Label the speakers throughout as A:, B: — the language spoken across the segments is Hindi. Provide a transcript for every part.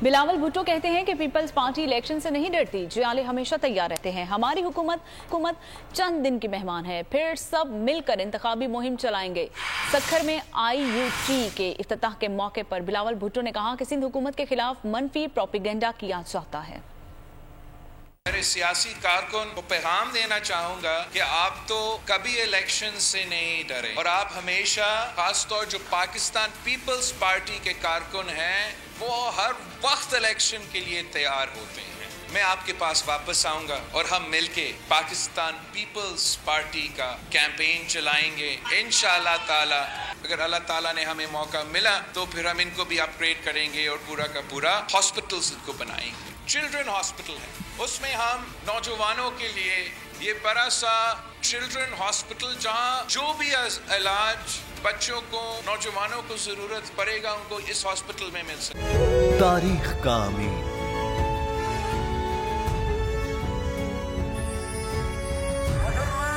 A: बिलावल भुट्टो कहते हैं कि पीपल्स पार्टी इलेक्शन से नहीं डरती, जियाले हमेशा तैयार रहते हैं। हमारी हुकूमत चंद दिन की मेहमान है, फिर सब मिलकर इंतखाबी मुहिम चलाएंगे। सक्खर में IUT के इफ्तिताह के मौके पर बिलावल भुट्टो ने कहा कि सिंध हुकूमत के खिलाफ मनफी प्रोपेगेंडा किया जाता है।
B: मेरे सियासी कारकुन को पैगाम देना चाहूंगा कि आप तो कभी इलेक्शन से नहीं डरे और आप हमेशा, खासतौर जो पाकिस्तान पीपल्स पार्टी के कारकुन हैं, वो हर वक्त इलेक्शन के लिए तैयार होते हैं। मैं आपके पास वापस आऊंगा और हम मिलके पाकिस्तान पीपल्स पार्टी का कैंपेन चलाएंगे इंशाअल्लाह ताला। अगर अल्लाह ताला ने हमें मौका मिला तो फिर हम इनको भी अपग्रेड करेंगे और पूरा का पूरा हॉस्पिटल्स इनको बनाएंगे। चिल्ड्रन हॉस्पिटल है, उसमें हम नौजवानों के लिए ये बड़ा सा चिल्ड्रन हॉस्पिटल, जहां जो भी इलाज बच्चों को, नौजवानों को जरूरत पड़ेगा, उनको इस हॉस्पिटल में मिल सके।
C: तारीख का अमीन,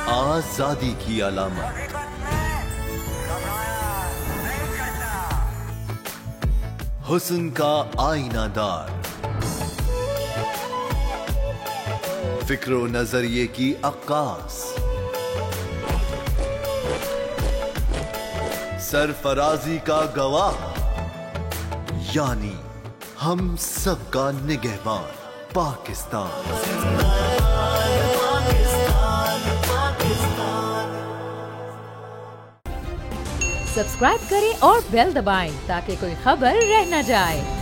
C: आजादी की अलामत, हुस्न का आईनादार, फिक्रो नजरिए की अक्कास, सरफराजी का गवाह, यानी हम सबका निगहबान पाकिस्तान।
D: सब्सक्राइब करें और बेल दबाएं ताकि कोई खबर रह न जाए।